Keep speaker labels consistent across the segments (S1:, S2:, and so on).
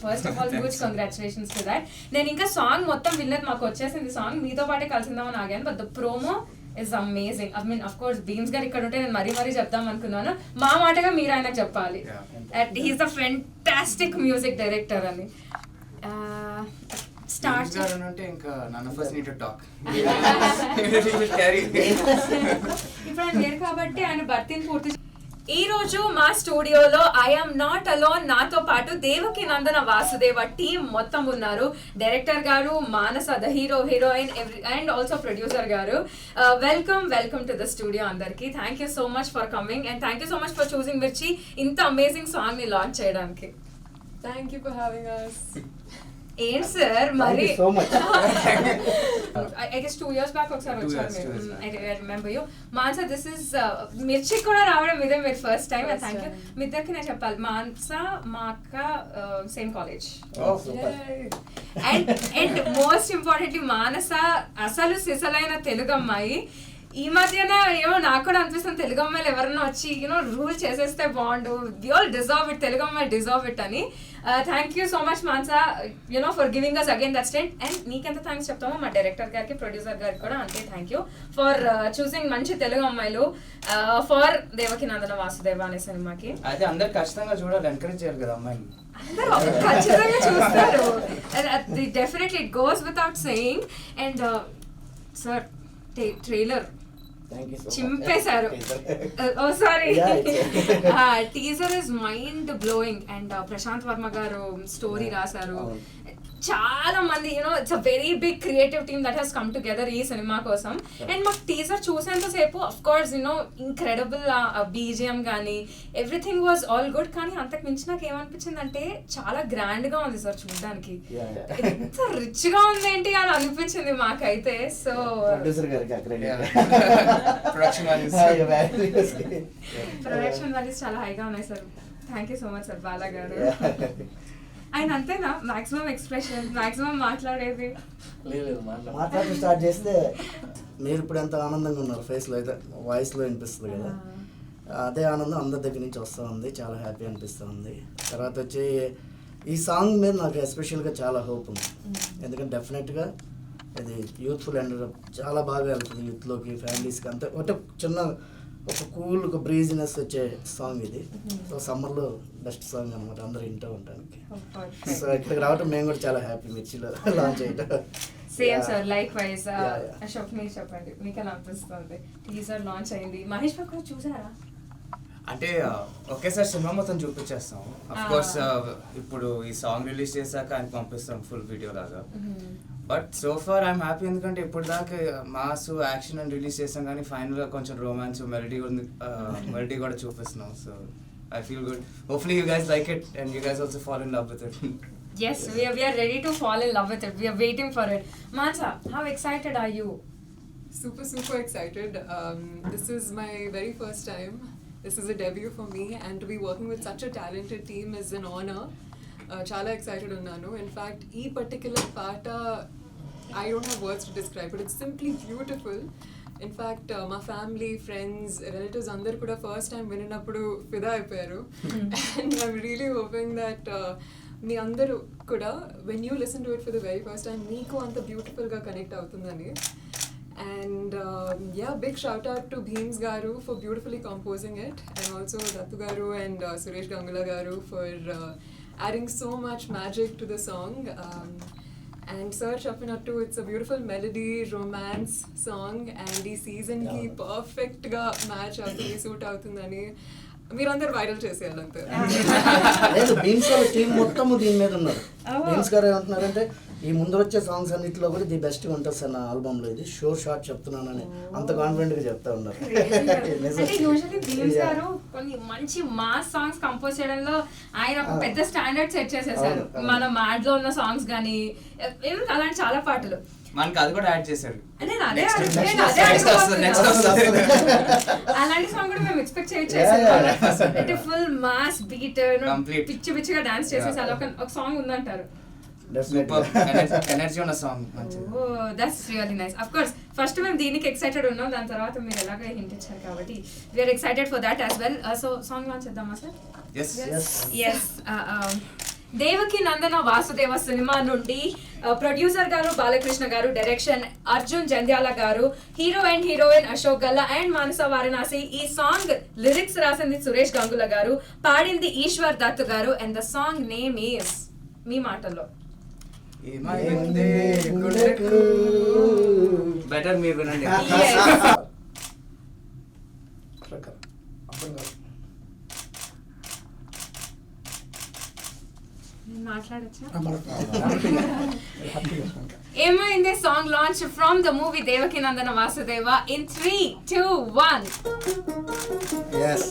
S1: First of all huge congratulations to that. నేను ఇంకా song మొత్తం వినలేదు, మాకు వచ్చేసింది సాంగ్, మీతో పాటే కలిసిందామని ఆగాను. But the promo is amazing. I mean, of course, Beams గారు ఇక్కడ ఉంటే నేను మరీ చెప్దాం అనుకున్నాను. మా మాటగా మీరు ఆయనకు చెప్పాలి. He's a fantastic music director అని.
S2: స్టార్ట్ గారంటే ఇంకా none of us need to talk.
S1: ఇప్పుడు ఆయన లేరు కాబట్టి ఆయన భర్తీని పూర్తి. ఈ రోజు మా స్టూడియోలో ఐఎమ్ నాట్ అలోన్, నాతో పాటు దేవకి నందన వాసుదేవ టీం మొత్తం ఉన్నారు. డైరెక్టర్ గారు, Manasa the heroine and also producer గారు. వెల్కమ్ టు ద స్టూడియో అందరికి. Thank you so much for coming and thank you so much for choosing Mirchi ఇంత అమేజింగ్ సాంగ్ ని లాంచ్ చేయడానికి.
S3: Thank you for having us.
S1: ఏంటి sir మరి
S4: so much.
S1: I guess 2 years back ఒకసారి వచ్చారు. I remember you. Mansa, this is Mirchi కూడా రావడం ఇదే మీరు ఫస్ట్ టైం. Thank you. మీ ఇద్దరికి నేను చెప్పాలి, మాన్సా మా అక్క same college. And most importantly Manasa అసలు సిసలైన తెలుగు అమ్మాయి. ఈ మధ్యన ఏమో నాకు కూడా అనిపిస్తుంది తెలుగు అమ్మాయిలు ఎవరైనా వచ్చి రూల్ చేసేస్తే బాగుండు, we all deserve it, Telugu అమ్మాయి డిజర్వ్ ఇట్ అని. Thank you so much Mansa for giving us again that stint. And నీకెంత థ్యాంక్స్ చెప్తామో మా డైరెక్టర్ గారికి, ప్రొడ్యూసర్ గారికి కూడా అంతే థ్యాంక్ యూ ఫర్ చూసింగ్ మంచి తెలుగు అమ్మాయిలు ఫర్ దేవకి నందన వాసుదేవ అనే సినిమాకి.
S2: అయితే అందరు ఖచ్చితంగా చూడాలి, ఎంకరేజ్ చేయాలి కదా అమ్మాయిని.
S1: అందరూ ఖచ్చితంగా చూస్తారు. Definitely it goes without saying. And sir trailer చింపేశారు. Oh sorry, teaser is mind blowing. And Prashanth Varma గారు స్టోరీ రాశారు. చాలా మంది it's a very big creative team that has come together ఈ సినిమా కోసం. అండ్ మాకు టీజర్ చూసేంతసేపు అఫ్ కోర్స్ ఇంక్రెడిబుల్ బీజిఎం కానీ ఎవ్రీథింగ్ వాజ్ ఆల్ గుడ్. కానీ అంతకు మించి నాకు ఏమనిపించింది అంటే చాలా గ్రాండ్ గా ఉంది సార్ చూడడానికి. ఎంత రిచ్ గా ఉంది ఏంటి అని అనిపించింది మాకైతే. సో ప్రొడక్షన్ వాల్యూస్ చాలా హైగా ఉన్నాయి sir. Thank you so much sir. Bala గారు ఆయన అంతేనా మాక్సిమం ఎక్స్ప్రెషన్, మాక్సిమం మాట్లాడేది?
S4: మాట్లాడి స్టార్ట్ చేస్తే మీరు ఇప్పుడు ఎంత ఆనందంగా ఉన్నారు, ఫేస్లో అయితే వాయిస్లో వినిపిస్తుంది కదా, అదే ఆనందం అందరి దగ్గర నుంచి వస్తూ ఉంది. చాలా హ్యాపీ అనిపిస్తూ ఉంది. తర్వాత వచ్చి ఈ సాంగ్ మీద నాకు ఎస్పెషల్గా చాలా హోప్ ఉంది. ఎందుకంటే డెఫినెట్గా ఇది యూత్ఫుల్ అండ్ చాలా బాగా వెళ్తుంది యూత్లోకి, ఫ్యామిలీస్కి. అంతే ఒకటే చిన్న ఒక కూల్, ఒక బ్రీజినెస్ వచ్చే సాంగ్ ఇది. సో సమ్మర్లో బెస్ట్ సాంగ్ అనమాట అందరూ వింటూ ఉండడానికి. సో ఇక్కడికి రావటం మేము కూడా చాలా హ్యాపీ మిర్చిలో లాంచ్ చేయటం.
S1: Same sir, like wise. Ashok మీరు చెప్పండి, మీకు ఎలా అనిపిస్తుంది? టీజర్ లాంచ్ అయింది, మహేష్ బాబు కూడా చూసారా?
S2: అంటే ఒకేసారి సినిమా మొత్తం చూపించేస్తాం. అఫ్ కోర్స్ ఇప్పుడు ఈ సాంగ్ రిలీజ్ చేశాక ఆయన పంపిస్తాం ఫుల్ వీడియో లాగా. But so far I'm happy, ఎందుకంటే ఇప్పుడు దాకా మాస్ యాక్షన్ అని రిలీజ్ చేసాం కానీ ఫైనల్గా కొంచెం రొమాన్స్ మెలడీ కూడా చూపిస్తున్నాం. So I feel good. Hopefully you guys like it and you guys also fall in love with it.
S1: Yes, we are ready to fall in love with it. We are waiting for it. Mansa, how excited are you?
S3: Super excited. This is my very first time. This is a debut for me, and to be working with such a talented team is an honor. Chala excited unnanu. In fact, ee particular part I don't have words to describe, but it's simply beautiful. In fact, my family, friends, relatives andaru kuda first time vininappudu fida ayyaru. And I'm really hoping that మీ అందరూ కూడా when you listen to it for the very first time మీకు అంత beautiful గా connect అవుతుందని. And big shout out to Beams garu for beautifully composing it, and also Dattu garu and Suresh Gangula garu for adding so much magic to the song. And sir చెప్పినట్టు it's a beautiful melody, romance song, and ఈ season కి perfect గా match అవుతుంది, suit అవుతుందని మీరందరూ viral చేసేయాలంతే.
S4: లేదు, beams వాళ్ళ team మొత్తం దీని మీద ఉన్నారు. బీమ్స్ గారు ఏమంటున్నారంటే ఈ ముందు వచ్చే సాంగ్స్ అన్నింటిలో కూడా ది బెస్ట్ ఉంటుంది సార్ నా ఆల్బమ్లో, ఇది షోర్ షాట్ చెప్తున్నానని అంత కాన్ఫిడెంట్గా చెప్తా ఉన్నారు.
S1: అంటే యూజువల్లీ బీమ్స్ గారు కొన్ని మంచి మాస్ సాంగ్స్ కంపోజ్ చేయడంలో ఆయన ఒక పెద్ద స్టాండర్డ్ సెట్ చేసేసారు. మన మ్యాడ్ లో ఉన్న సాంగ్స్ కానీ అలాంటి చాలా పాటలు
S2: మనకి అది కూడా యాడ్ చేశారు.
S1: అలాంటి సాంగ్ కూడా మేము ఎక్స్పెక్ట్ చేయొచ్చు. అంటే ఫుల్ మాస్ బీట్ పిచ్చి పిచ్చిగా డాన్స్ చేసేసి అలా ఒక సాంగ్ ఉందంటారు.
S2: ఎనర్జీ ఉన్న song.
S1: That's really nice. Of course first మేము దీనికి ఎక్సైటెడ్ ఉన్నాం, దాని తర్వాత మీరు ఎలాగ హింట్ ఇచ్చారు కాబట్టి we're excited for that as well. So song launch చేద్దామా sir?
S2: Yes.
S1: Yes. Devaki Nandana Vasudeva cinema నుండి ప్రొడ్యూసర్ గారు బాలకృష్ణ గారు, డైరెక్షన్ అర్జున్ జంధ్యాల గారు, hero and heroine Ashok Galla and Manasa Varanasi. ఈ సాంగ్ లిరిక్స్ రాసింది సురేష్ గంగుల గారు, పాడింది ఈశ్వర్ దత్ గారు. And the song name is మీ మాటల్లో.
S2: బెటర్ మీరు వినండి.
S1: ఏమైంది song launch from the movie Devaki Nandana Vasudeva in 3, 2, 1.
S4: Yes.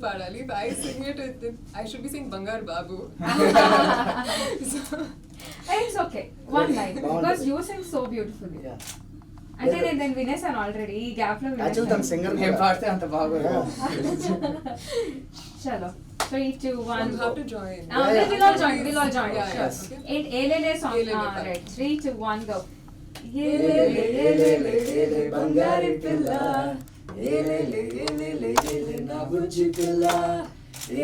S3: పాడాలి. If I sing it, I should be singing Bangar Babu.
S1: It's okay. One line because you sing so beautifully. అంటే నేను వినేసాను already. ఈ gap లో
S2: ఏం పాడితే అంత బాగా.
S1: చలో 3, 2, 1
S3: You have to join.
S1: We'll all join.
S3: Yeah,
S1: Sure.
S3: okay.
S1: In Elele song. Right. 3, 2, 1 go.
S4: Elele బంగారి పిల్ల, ఏలేలే నా బుజ్జి పిల్ల,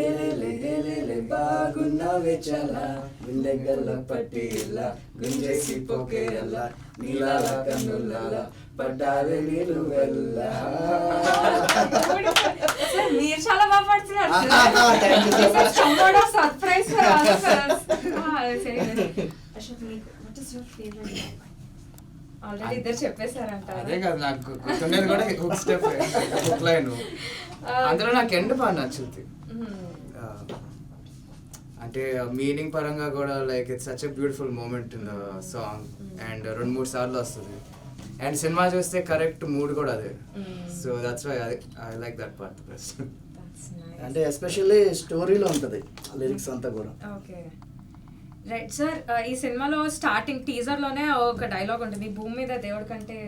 S4: ఏలేలే బాగున్నావే చాలా, గుండె గల్ల పట్టి ఇలా గుంజేసి పోకేలా, నీలాల కన్నుల పడ్డారే నీళ్ళు వెళ్ళ.
S1: మీరు చాలా బాగా పాడుతున్నారు. Surprise for also. Ashok, what is your favourite? Already ఇద్దరు చెప్పేశారంట.
S2: అదే కదా నాకు గుర్తుండేది కూడా హుక్ స్టెప్, హుక్ లైన్. అందులో నాకు ఎండ్ బాగా నచ్చుద్ది. అంటే మీనింగ్ పరంగా కూడా like it's such a beautiful moment in the song. And 2-3 సార్లు వస్తుంది. అండ్ సినిమా చూస్తే కరెక్ట్ మూడ్ కూడా అదే. So that's why I like that part best.
S4: అంటే ఎస్పెషల్లీ స్టోరీలో ఉంటుంది లిరిక్స్ అంతా కూడా.
S1: Okay right sir. ఈ సినిమాలో స్టార్టింగ్ టీజర్ లోనే ఒక డైలాగ్ ఉంటుంది, భూమి మీద దేవుడి కంటే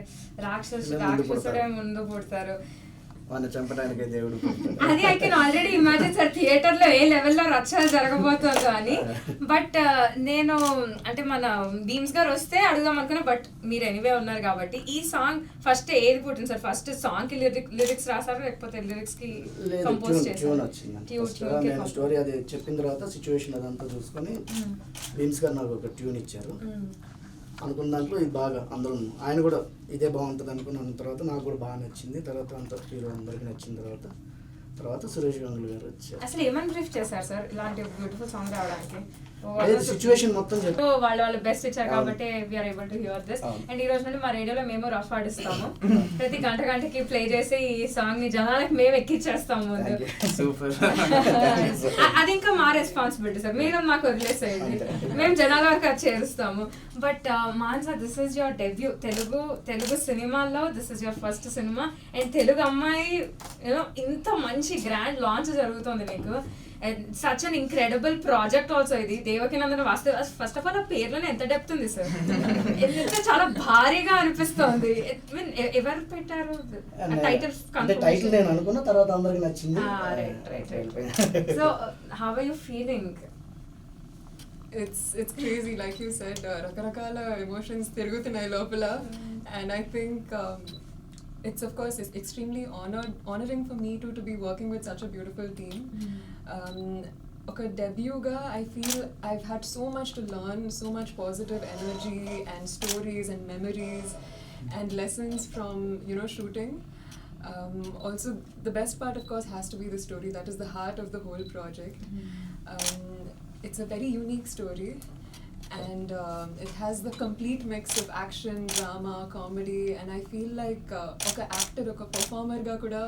S1: రాక్షసుడే ముందు పుడతారు.
S4: వాడిని చంపడానికి దేవుడు.
S1: అది I can already imagine sir theatre లో ఏ లెవెల్లో రచ్చ జరగబోతుందో అని. బట్ నేను అంటే మన భీమ్స్ గారు వస్తే అడుగుదాం అనుకున్నా, బట్ మీరు ఎనీవే ఉన్నారు కాబట్టి ఈ సాంగ్ ఫస్ట్ ఏది పుట్టింది సార్? ఫస్ట్ సాంగ్ కి లిరిక్స్ రాసారా లేకపోతే లిరిక్స్ కి కంపోజ్ చేశారా?
S4: నేను స్టోరీ అది చెప్పిన తర్వాత సిచ్యువేషన్ అదంతా చూసుకొని భీమ్స్ గారు నాకు ఒక ట్యూన్ ఇచ్చారు. అనుకున్న దాంట్లో ఇది బాగా అందరూ ఆయన కూడా ఇదే బాగుంటుంది అనుకున్న తర్వాత నాకు కూడా బాగా నచ్చింది. తర్వాత అంత హీరో అందరికి నచ్చిన తర్వాత సురేష్ గంగులు గారు వచ్చారు.
S1: అసలు ఏమని బ్రీఫ్ చేశారు సార్ ఇలాంటి బ్యూటిఫుల్ సాంగ్ రావడానికి?
S4: సిచ్యువేషన్ మొత్తం చెప్పి
S1: వాళ్ళ బెస్ట్ ఇచ్చారు కాబట్టి we're able to hear this. And ఈ రోజు నుండి మా రేడియోలో మేము రఫ్ ఆడిస్తాము. ప్రతి గంటకి ప్లే చేసి ఈ సాంగ్ ని జనాలకు మేము ఎక్కిచ్చేస్తాము ముందు.
S2: సూపర్.
S1: అది ఇంకా మా రెస్పాన్సిబిలిటీ సార్, మీరు మాకు వదిలేసేయండి, మేము జనాల వరకు అది చేరుస్తాము. But Mansa, this is your debut. Telugu సినిమాల్లో this is your first cinema. And Telugu అమ్మాయి యూనో ఇంత మంచి గ్రాండ్ లాంచ్ జరుగుతుంది నీకు. Such an incredible project also ఇది. దేవకినందన వాస్తవ ఫస్ట్ ఆఫ్ ఆల్ ఆ పేర్లోనే ఎంత డెప్త్ ఉంది సార్, ఎంత చాలా భారీగా అనిపిస్తుంది. ఎవరు పెట్టారు టైటిల్?
S4: టైటిల్ నేను అనుకున్న తర్వాత అందరికి నచ్చింది.
S1: So how are you feeling?
S3: It's crazy, like you said, రకరకాల emotions తిరుగుతున్నాయి లోపల. And I think it's of course it's extremely honoring for me to be working with such a beautiful team. Okay, debut ga I feel I've had so much to learn, so much positive energy and stories and memories and lessons from shooting. Also the best part of course has to be the story. That is the heart of the whole project. It's a very unique story. And it has the complete mix of action, drama, comedy, and I feel like oka actor, oka performer ga kuda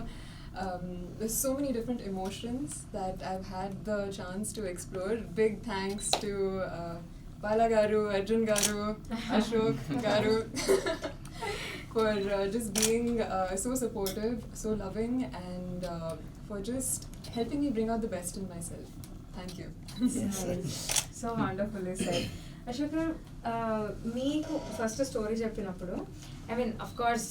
S3: there's so many different emotions that I've had the chance to explore. Big thanks to Bala garu, Arjun garu, Ashok garu for just being so supportive, so loving, and for just helping me bring out the best in myself. Thank you.
S1: So wonderfully sir. Ashok garu, మీకు first story చెప్పినప్పుడు I mean of course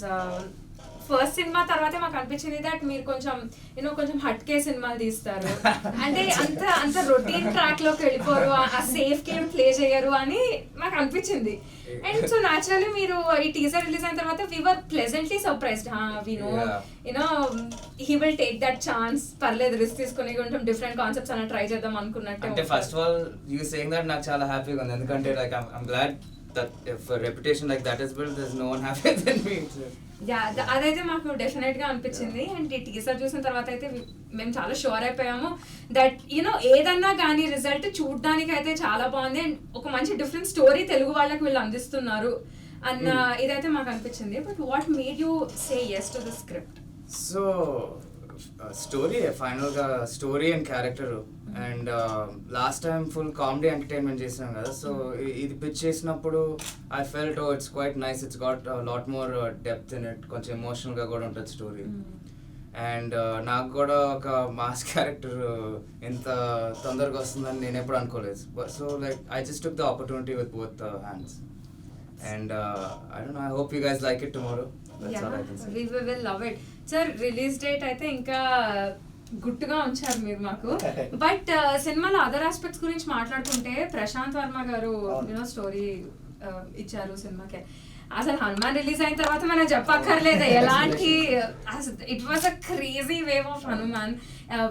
S1: first cinema తర్వాతే మాకు అనిపించింది that మీరు కొంచెం హట్కే సినిమాలు తీస్తారు, అంటే అంత రొటీన్ ట్రాక్ లోకి వెళ్ళిపోరు, ఆ సేఫ్ గేమ్ ప్లే చేయరు అని మాకు అనిపించింది. అండ్ సో న్యాచురల్లీ మీరు ఈ టీజర్ రిలీజ్ అయిన తర్వాత we were pleasantly surprised. We know he will take that chance, పర్లేదు రిస్క్ తీసుకుని కొంచెం డిఫరెంట్ కాన్సెప్ట్స్ అన్న ట్రై చేద్దాం అనుకున్నట్టు.
S2: అంటే first of all you saying that నాకు చాలా హ్యాపీగా ఉంది, ఎందుకంటే like I'm glad that if a reputation like that is built, there's no one happier than me.
S1: అదైతే మాకు డెఫినెట్ గా అనిపించింది. అండ్ ఈ టీజర్ చూసిన తర్వాత అయితే మేము చాలా షూర్ అయిపోయాము దట్ ఏదన్నా కానీ రిజల్ట్ చూడడానికి అయితే చాలా బాగుంది అండ్ ఒక మంచి డిఫరెంట్ స్టోరీ తెలుగు వాళ్ళకి వీళ్ళు అందిస్తున్నారు అన్న ఇదైతే మాకు అనిపించింది. But what made you say yes to the script?
S2: So story final గా story and character and last time full comedy entertainment చేసాం కదా, సో ఇది పిచ్ చేసినప్పుడు I felt it's quite nice, it's got lot more depth in it, కొంచెం emotional గా కూడా ఉంటుంది story. And నాకు కూడా ఒక మాస్ క్యారెక్టర్ ఎంత తొందరగా వస్తుందని నేను ఎప్పుడు అనుకోలేదు. So like I just took the opportunity with both hands and I don't know, I hope you guys like it tomorrow.
S1: We will love it. Sir, release date అయితే ఇంకా గుట్టుగా ఉంచారు మీరు మాకు. బట్ సినిమాలో అదర్ ఆస్పెక్ట్స్ గురించి మాట్లాడుకుంటే ప్రశాంత్ వర్మ గారు స్టోరీ ఇచ్చారు సినిమాకి. అసలు హనుమాన్ రిలీజ్ అయిన తర్వాత మనం చెప్పక్కర్లేదు ఎలాంటి, it was a crazy wave of Hanuman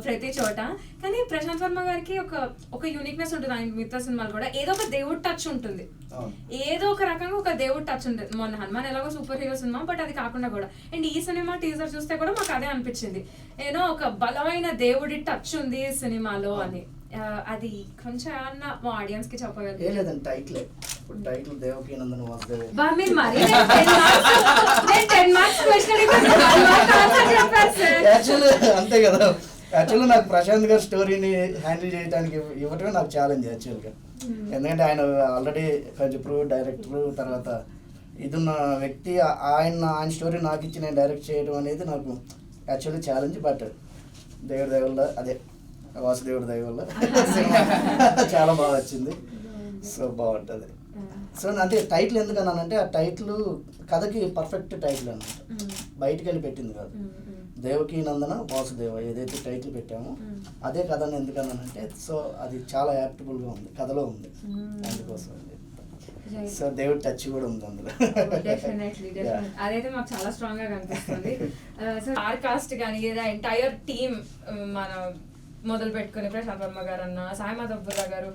S1: ప్రతి చోట. కానీ ప్రశాంత్ వర్మ గారికి ఒక యూనిక్నెస్ ఉంటుంది ఆయన మిగతా సినిమాలు కూడా, ఏదో ఒక దేవుడి టచ్ ఉంటుంది, ఏదో ఒక రకంగా ఒక దేవుడి టచ్ ఉంటుంది. మొన్న హనుమాన్ ఎలాగో సూపర్ హీరో సినిమా, బట్ అది కాకుండా కూడా అండ్ ఈ సినిమా టీజర్ చూస్తే కూడా మాకు అదే అనిపించింది, ఒక బలమైన దేవుడి టచ్ ఉంది సినిమాలో అని. అది కొంచెం ఏమన్నా మా ఆడియన్స్ కి చెప్పగలరు?
S4: టైటిల్ దేవకి నందన వాసుదేవ. అంతే కదా. యాక్చువల్గా నాకు ప్రశాంత్ గారి స్టోరీని హ్యాండిల్ చేయడానికి ఇవ్వటమే నాకు ఛాలెంజ్ యాక్చువల్గా. ఎందుకంటే ఆయన ఆల్రెడీ కొంచెం ప్రూవ్ డైరెక్టర్, తర్వాత ఇదున్న వ్యక్తి, ఆయన స్టోరీ నాకు ఇచ్చి నేను డైరెక్ట్ చేయడం అనేది నాకు యాక్చువల్లీ ఛాలెంజ్. బట్ దేవుడి దయ వల్ల, అదే వాసుదేవుడి దయ వల్ల చాలా బాగా వచ్చింది. సో బాగుంటుంది. సో అంటే టైటిల్ ఎందుకన్నానంటే ఆ టైటిల్ కథకి పర్ఫెక్ట్ టైటిల్ అనమాట, బయటికి వెళ్ళి పెట్టింది కాదు. దేవకి నందన వాసుదేవ ఏదైతే టైటిల్ పెట్టామో అదే కథని ఎందుకన్నానంటే, సో అది చాలా యాప్టబుల్గా ఉంది, కథలో ఉంది, అందుకోసం. సో దేవుడి టచ్ కూడా ఉంది అందులో.
S1: డెఫినెట్లీ అదైతే మాకు చాలా స్ట్రాంగ్ గా కనిపిస్తుంది. సో ఆర్ కాస్ట్ కానీ లేదా ఎంటైర్ టీమ్ మన మొదలు పెట్టుకుని ప్రశాంత్ వర్మ గారు అన్న, సాయి మాధవ్ బుర్రా గారు,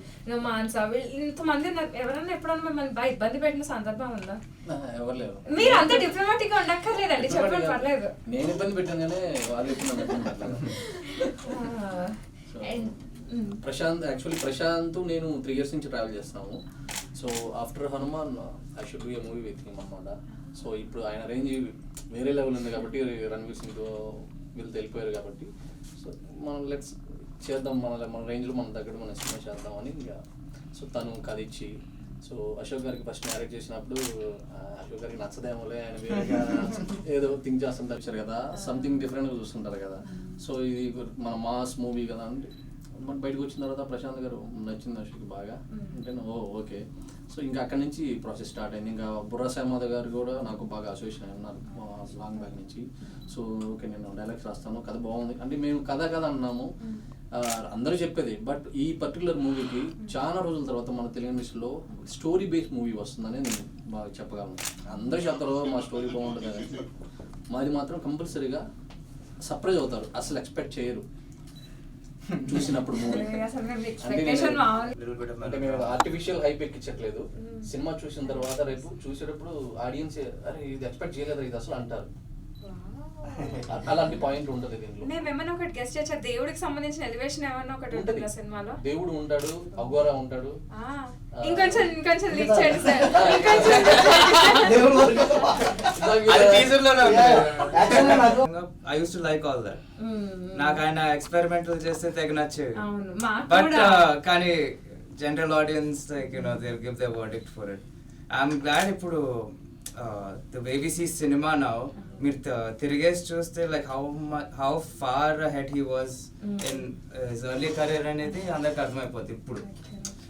S1: మాన్సా, ఇంతమంది ఎవరన్నా ఎప్పుడన్నా మిమ్మల్ని బాగా ఇబ్బంది పెట్టిన సందర్భం ఉందా? మీరు అంత డిప్లొమాటిక్ గా ఉండక్కర్లేదండి, చెప్పండి పర్లేదు.
S5: నేను ఇబ్బంది పెట్టాను కానీ వాళ్ళు ప్రశాంత్ నేను 3 years నుంచి ట్రావెల్ చేస్తున్నాము. So after Hanuman I should be A movie with him అన్నమాట. సో ఇప్పుడు ఆయన రేంజ్ వేరే లెవెల్ ఉంది కాబట్టి రణవీర్ సింగ్తో వీళ్ళు వెళ్ళిపోయారు కాబట్టి సో మనం లెట్స్ చేద్దాం, మన రేంజ్లో మన దగ్గర మన సినిమా చేద్దామని ఇంకా. సో తను కథ ఇచ్చి సో అశోక్ గారికి ఫస్ట్ మ్యారేజ్ చేసినప్పుడు అశోక్ గారికి నచ్చదేమోలే, ఆయన వేరేగా ఏదో థింక్ చేస్తుంటారు కదా, సంథింగ్ డిఫరెంట్గా చూస్తుంటారు కదా. సో ఇది మన మాస్ మూవీ కదా అంటే బట్ బయటకు వచ్చిన తర్వాత ప్రశాంత్ గారు నచ్చింది అశోక్ బాగా అంటే ఓకే. సో ఇంకా అక్కడి నుంచి ప్రాసెస్ స్టార్ట్ అయింది. ఇంకా బుర్రా సామాధ గారు కూడా నాకు బాగా అసోసియేషన్ అయి ఉన్నారు లాంగ్ బ్యాక్ నుంచి. సో ఓకే నేను డైలాగ్స్ రాస్తాను, కథ బాగుంది అంటే మేము కథ అన్నాము అందరూ చెప్పేది. బట్ ఈ పర్టికులర్ మూవీకి చాలా రోజుల తర్వాత మన తెలుగు ఇండస్ట్రీలో స్టోరీ బేస్డ్ మూవీ వస్తుందని నేను బాగా చెప్పగలను. అందరూ చెప్తారు మా స్టోరీ బాగుంటుంది అని, మాది మాత్రం కంపల్సరీగా సర్ప్రైజ్ అవుతారు, అసలు ఎక్స్పెక్ట్ చేయరు చూసినప్పుడు మూవీ. అంటే మేము ఆర్టిఫిషియల్ హైప్ ఎక్కించట్లేదు, సినిమా చూసిన తర్వాత రేపు చూసేటప్పుడు ఆడియన్స్ అరే ఇది ఎక్స్పెక్ట్ చేయలేదు ఇది అసలు అంటారు. అలాంటి పాయింట్ ఉంటుంది దీంట్లో.
S1: మేమేమన్నా ఒకటి గెస్ట్ చేసా, దేవుడికి సంబంధించిన ఎలివేషన్ ఏమన్నా ఒకటి ఉంటుంది సినిమాలో.
S5: దేవుడు ఉంటాడు, అఘోరా ఉంటాడు.
S1: ఇంకొంచెం లీక్ చేయండి sir.
S2: I used to like all that. నాకు ఆయన ఎక్స్పెరిమెంటల్ చేస్తే తెగ నచ్చేవి. బట్ కానీ general audience like you know they will give their verdict for it. I'm glad ఇప్పుడు the way we see cinema now మీరు తిరిగేసి చూస్తే like how far head he was in his early career అనేది అందరికి అర్థమైపోతుంది ఇప్పుడు.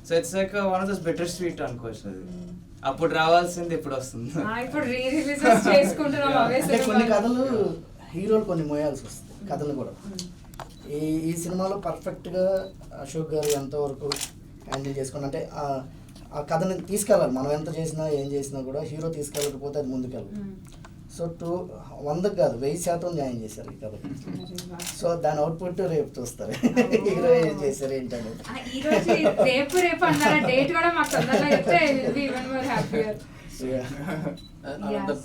S2: So it's like one of those bittersweet అనుకోవచ్చు. అది అప్పుడు రావాల్సింది ఇప్పుడు వస్తుంది.
S4: కొన్ని కథలు హీరోలు కొన్ని మోయాల్సి వస్తుంది కథలు కూడా. ఈ సినిమాలో పర్ఫెక్ట్గా అశోక్ గారు ఎంతవరకు హ్యాండిల్ చేసుకుని అంటే ఆ కథని తీసుకెళ్ళాలి. మనం ఎంత చేసినా ఏం చేసినా కూడా హీరో తీసుకెళ్ళకపోతే అది ముందుకెళ్ళాలి. సో 100కి కాదు 1000% న్యాయం చేశారు ఈ కథకి. సో దాని అవుట్పుట్ రేపు చూస్తారు హీరో ఏం చేశారు ఏంటంటే.
S1: రేపు అన్నారా డేట్ కూడా మాకు తొందరగా చెప్తే ఈవెన్ మోర్ హ్యాపీయర్.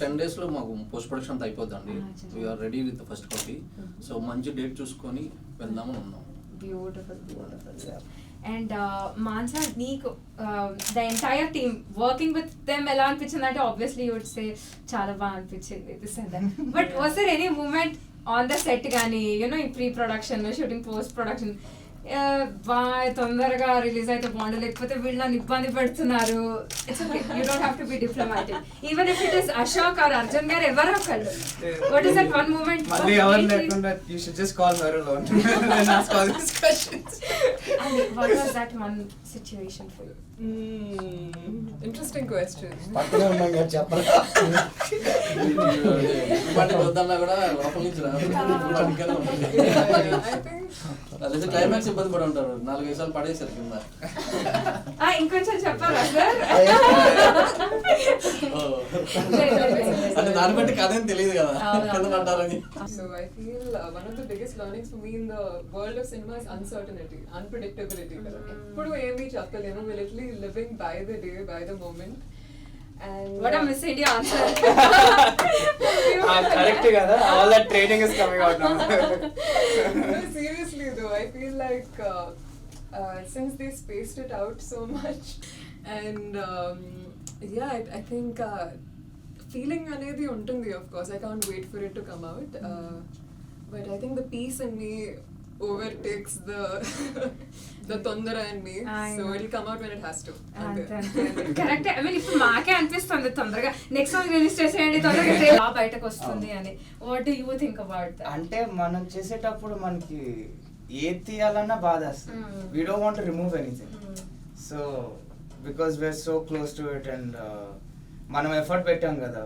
S5: 10 days లో మాకు పోస్ట్ ప్రొడక్షన్ అంతా అయిపోద్దండి. We're ready with first copy. So మంచి డేట్ చూసుకొని వెళ్దామని ఉన్నాం.
S1: బ్యూటిఫుల్. అండ్ మాన్సా నీకు the entire team working with them ఎలా అనిపించింది అంటే ఆబ్వియస్లీ యూ వుడ్ సే చాలా బాగా అనిపించింది this and that. But was there any moment on the set కానీ యూనో ఈ pre production shooting post production తొందరగా రిలీజ్ అయితే బాగుండు లేకపోతే వీళ్ళని ఇబ్బంది పెడుతున్నారు? It's okay, you don't have to be diplomatic. Even if it is Ashok or Arjun garu ఎవరో ఒకళ్ళు, what is that one moment?
S2: మళ్ళీ ఎవరు లేకుండా you should just call her alone and ask all these questions.
S1: And what was that one situation for you?
S3: Interesting question.
S4: పక్కనే ఉన్నాం కదా చెప్పాలి.
S5: వద్దన్నా కూడా లోపల నుంచి రాదు. క్లైమాక్స్ ఇబ్బంది పడి ఉంటారు, 4-5 సార్లు పడేసారు కింద.
S1: ఇంకొంచెం చెప్పాలా సార్?
S5: అంటే దాన్ని బట్టి కథ ఏం తెలియదు కదా కింద పడ్డారని.
S3: So I feel one of the biggest learnings for me in the world of cinema is uncertainty, unpredictability. ఎప్పుడు ఏమీ చెప్పలేము. We're literally living by the day, by the moment. And
S1: what a Miss India answer.
S2: Correct kada, all that training is coming out now.
S3: No, seriously though, I feel like since they spaced it out so much and yeah, I think feeling anedi untundi. Of course I can't wait for it to come out, but I think the peace in me overtakes the tondara in me. So it'll come out when it has to.
S1: Correct. I mean ఇప్పుడు మాకే అనిపిస్తుంది తొందరగా next song release చేసేయండి తొందరగా బయటకు వస్తుంది అని. What do you think about that?
S2: అంటే మనం చేసేటప్పుడు మనకి ఏ తీయాలన్నా బాధ వస్తుంది. We don't want to remove anything. So because we're so close to it and మనం ఎఫర్ట్ పెట్టాం కదా,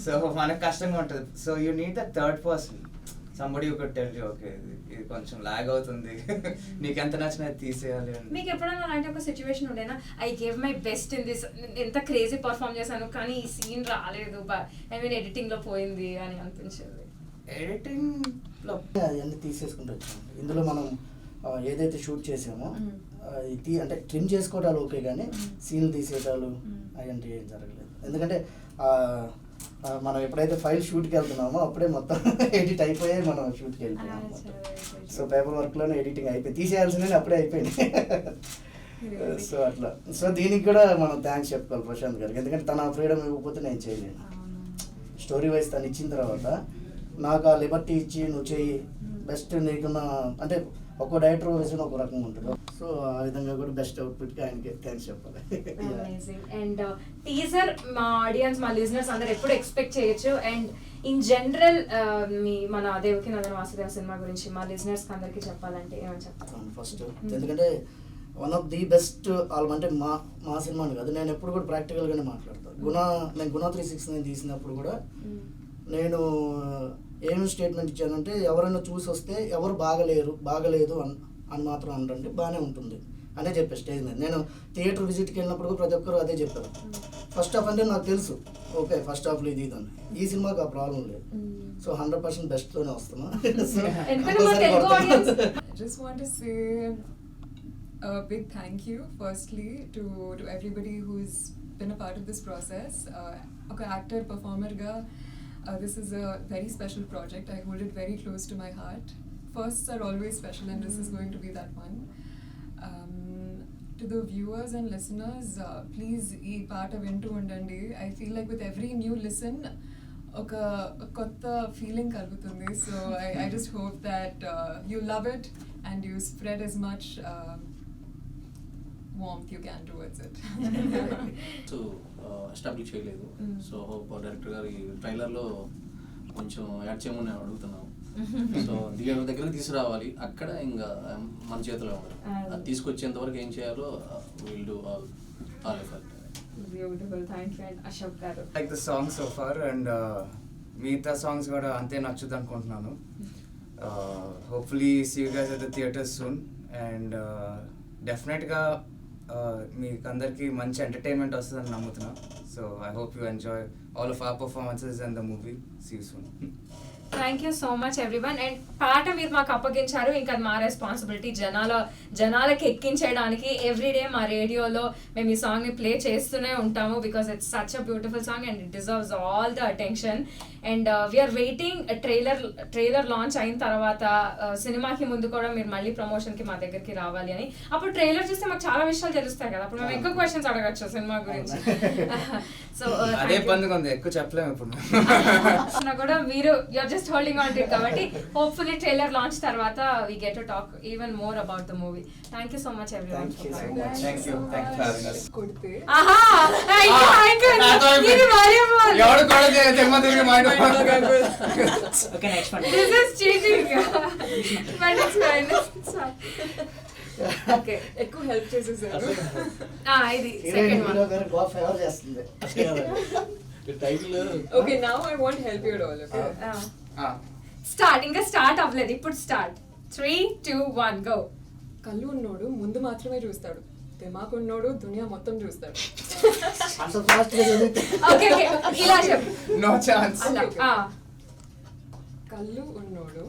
S2: సో మనకు కష్టంగా ఉంటుంది. So you need the third person, somebody who could tell you okay ఇది కొంచెం లాగ్ అవుతుంది, నీకు ఎంత నచ్చినా తీసేయాలి అని.
S1: మీకు ఎప్పుడైనా అలాంటి ఒక సిచ్యువేషన్ ఉండేనా? I gave my best in this, ఎంత క్రేజీ పర్ఫామ్ చేశాను కానీ ఈ సీన్ రాలేదు, ఐ మీన్ ఎడిటింగ్ లో పోయింది అని అనిపించేది?
S2: ఎడిటింగ్ లో
S4: అవన్నీ తీసేసుకుంటూ వచ్చాము. ఇందులో మనం ఏదైతే షూట్ చేసామో అంటే ట్రిమ్ చేసుకోవటాలు ఓకే, కానీ సీన్లు తీసేయటాలు అలాంటివి ఏం జరగలేదు. ఎందుకంటే మనం ఎప్పుడైతే ఫైల్ షూట్కి వెళ్తున్నామో అప్పుడే మొత్తం ఎడిట్ అయిపోయాయి, మనం షూట్కి వెళ్ళిపోయాం. సో పేపర్ వర్క్లోనే ఎడిటింగ్ అయిపోయింది, తీసేయాల్సిందే అప్పుడే అయిపోయింది. సో అట్లా, సో దీనికి కూడా మనం థ్యాంక్స్ చెప్పుకోవాలి ప్రశాంత్ గారికి, ఎందుకంటే తన ఫ్రీడమ్ ఇవ్వకపోతే నేను చేయలేను. స్టోరీ వైజ్ తను ఇచ్చిన తర్వాత నాకు ఆ లిబర్టీ ఇచ్చి నువ్వు చెయ్యి బెస్ట్ నీకున్న, అంటే ఒక్కో డైరెక్టర్ విజన్ ఒక రకంగా ఉంటుంది. సో ఆ విధంగా కూడా బెస్ట్ అవుట్పుట్కి ఆయనకి థ్యాంక్స్ చెప్పాలి.
S1: అండ్ టీజర్ మా ఆడియన్స్, మా లిజనర్స్ అందరు ఎప్పుడు ఎక్స్పెక్ట్ చేయొచ్చు. అండ్ ఇన్ జనరల్ మన దేవకి నందన వాసుదేవ సినిమా గురించి మా లిజనర్స్ అందరికి చెప్పాలంటే ఏమని చెప్తాను?
S4: ఫస్ట్ ఎందుకంటే one of the best album, అంటే మా సినిమాని కాదు, నేను ఎప్పుడు కూడా ప్రాక్టికల్గానే మాట్లాడతాను. నేను గుణ 369 తీసినప్పుడు కూడా నేను ఏం స్టేట్మెంట్ ఇచ్చానంటే, ఎవరైనా చూసి వస్తే ఎవరు బాగలేదు అని మాత్రం అనరండి, బాగానే ఉంటుంది అనే చెప్పాను స్టేజ్ మీద. నేను థియేటర్ విజిట్కి వెళ్ళినప్పుడు కూడా ప్రతి ఒక్కరు అదే చెప్పారు. ఫస్ట్ హాఫ్ అంటే నాకు తెలుసు, ఓకే ఫస్ట్ హాఫ్లో ఇది ఇదని. ఈ సినిమాకి ఆ ప్రాబ్లం లేదు. సో 100% బెస్ట్తోనే వస్తున్నా.
S3: I just want to say a big thank you firstly to everybody who's been a part of this process. Okay, actor, performer ga, this is a very special project. I hold it very close to my heart. Firsts are always special and this is going to be that one. To the viewers and listeners, please ee paata vintu undandi. I feel like with every new listen oka kotta feeling kalugutundi. So I just hope that you love it and you spread as much warmth you can towards it.
S5: So establish చేయలేదు. So hope director గారి ట్రైలర్లో కొంచెం add చేయమని అడుగుతున్నాం. So theatre దగ్గరికి తీసుకురావాలి, అక్కడ ఇంకా మన చేతిలో ఉంది. అది తీసుకొచ్చేంత వరకు ఏం చేయాలో will do all effort.
S1: Beautiful, thank you. And Ashok గారు,
S2: like the song so far, and మిగతా సాంగ్స్ కూడా అంతే నచ్చుద్ది అనుకుంటున్నాను. Hopefully see you guys at the theatres soon. And డెఫినెట్గా మీకు అందరికీ మంచి ఎంటర్టైన్మెంట్ వస్తుందని నమ్ముతున్నా. So I hope you enjoy all of our performances and the movie. See you soon.
S1: Thank you so much everyone. And పాట మీరు మాకు అప్పగించారు, ఇంకా అది మా రెస్పాన్సిబిలిటీ జనాలకి ఎక్కించడానికి. ఎవ్రీడే మా రేడియోలో మేము ఈ సాంగ్ని ప్లే చేస్తూనే ఉంటాము, because it's such a beautiful song and it deserves all the attention. And we're waiting trailer launch అయిన తర్వాత సినిమాకి ముందు కూడా మీరు మళ్ళీ ప్రమోషన్కి మా దగ్గరికి రావాలి అని. అప్పుడు ట్రైలర్ చూస్తే మాకు చాలా విషయాలు తెలుస్తాయి కదా, అప్పుడు మేము ఎక్కువ క్వశ్చన్స్ అడగచ్చు సినిమా గురించి. సో
S2: అదే పండుగ ఉంది, ఎక్కువ చెప్పలేము ఇప్పుడు
S1: కూడా మీరు you're just holding on to it కాబట్టి హోప్ఫుల్లీ ట్రైలర్ లాంచ్ తర్వాత we get to talk even more about the movie. Thank you so much everyone.
S2: Thank you for having us.
S3: కొడితే
S1: ఆహా ఇది వాల్యూబుల్.
S2: ఎవరు కూడా తెమ్మ తిరిగి mind.
S6: Okay, next one.
S1: This is cheating. But it's fine. It's fine. Okay.
S3: ఎక్కువ help చేసేసారు.
S1: ఇది సెకండ్ వన్.
S4: గారు బాగా ఫేవర్ చేస్తుంది
S5: title.
S3: Okay, now I won't help you at all. Okay.
S1: Start, ఇంకా స్టార్ట్ అవ్వలేదు, ఇప్పుడు స్టార్ట్. 3, 2, 1 గో.
S3: కళ్ళు ఉన్నోడు ముందు మాత్రమే చూస్తాడు, దిమాకు ఉన్నోడు దునియా మొత్తం చూస్తాడు.
S4: అంత ఫాస్ట్గా చదివితే
S1: ఓకే ఓకే ఇలా చెప్పు.
S2: No chance.
S1: అలా
S3: కళ్ళు ఉన్నోడు.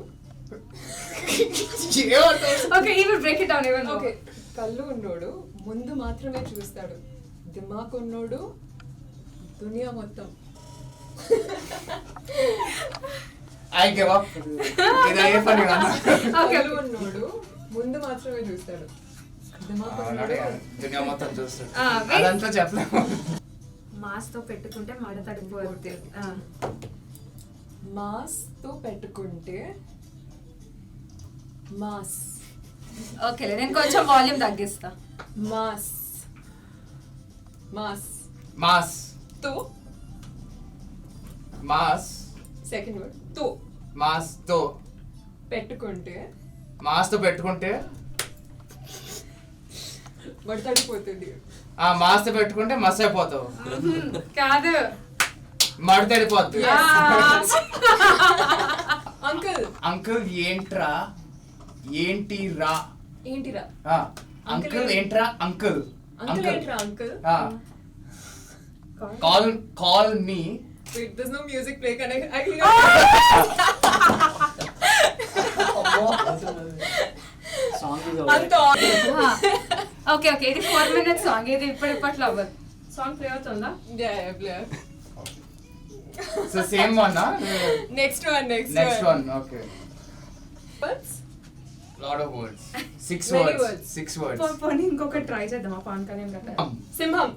S1: Okay even break it down even.
S3: Okay, కళ్ళు ఉన్నోడు ముందు మాత్రమే చూస్తాడు, దిమాకు ఉన్నోడు దునియా మొత్తం.
S2: I give up. ఇది అయ్యే పని కాదు.
S3: కళ్ళు ఉన్నోడు ముందు మాత్రమే చూస్తాడు, దిమాకు ఉన్నోడు
S2: దునియా మొత్తం చూస్తాడు. అదంతా చెప్పలేము.
S1: మాస్ తో పెట్టుకుంటే మడతడిపోద్ది.
S3: మాస్ తో పెట్టుకుంటే మాస్.
S1: ఓకే నేను కొంచెం వాల్యూమ్ తగ్గిస్తా.
S3: మాస్ మాస్
S2: మాస్
S3: తో
S2: మాస్
S3: సెకండ్ వర్డ్ తో
S2: మాస్ తో
S3: పెట్టుకుంటే
S2: మాస్ తో పెట్టుకుంటే
S3: మడతడిపోతుంది.
S2: ఆ మాస్ తో పెట్టుకుంటే మస్ అయిపోతావు.
S1: కాదు
S2: మడతడిపోద్ది.
S3: అంకుల్
S2: అంకుల్ ఏంట్రా ఏంటిరా.
S3: ఏంటిరా
S2: అంకుల్ ఏంట్రా అంకుల్.
S3: అంకుల్ ఏంట్రా uncle.
S2: Call me.
S3: Wait, there's no music play. Can I hear?
S6: Song is over.
S3: అంత
S1: ఓకే ఓకే ఇది 4 minutes సాంగ్. ఇది ఇప్పట్లో అవ్వదు. సాంగ్ ప్లే అవుతుందా?
S3: yeah, play.
S2: So same one
S3: Next one.
S2: Next one okay
S3: Words?
S2: Lot of words 6
S3: Many
S2: words
S3: words.
S2: 6 words
S1: పోనీ ఇంకొక try చేద్దామా పవన్ కళ్యాణ్ గట్ట
S3: సింహం.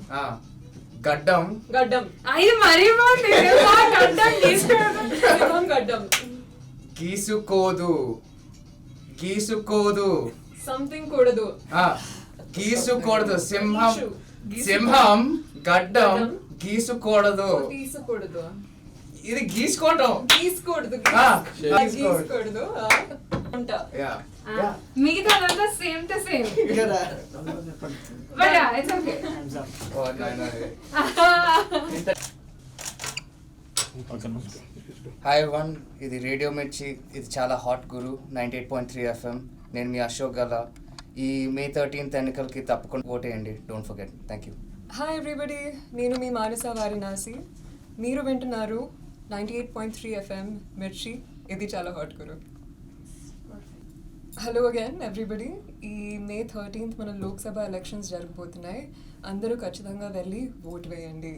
S2: గడ్డం
S3: గడ్డం.
S1: అది మరీ బాగుంది గడ్డం తీసుకోవడం.
S3: సింహం గడ్డం.
S2: గీసుకోదు
S3: Something కూడదు.
S2: గీసుకోకూడదు సింహం
S3: గీసు.
S2: సింహం గడ్డం
S3: గడ్డం.
S2: గీసుకోకూడదు
S3: తీసుకోకూడదు.
S2: ఇది గీసుకోవటం
S3: గీసుకోకూడదు. గీసుకోకూడదు. ఉంటా.
S2: యా
S1: మిగతా అదంతా same to same but it's okay
S2: hi one ఇది రేడియో మిర్చి ఇది చాలా హాట్ గురు 98.3 FM నేను మీ అశోక్ గల ఈ May 13th ఎన్నికలకి తప్పకుండా ఓటేయండి don't forget thank you
S3: hi everybody, నేను మీ మానస వారణాసి. మీరు వింటున్నారు 98.3 FM మిర్చి, ఇది చాలా హాట్ గురు. Hello again everybody. ఈ May 13th మన లోక్సభ ఎలక్షన్స్ జరగబోతున్నాయి. అందరూ ఖచ్చితంగా వెళ్ళి ఓట్ వేయండి.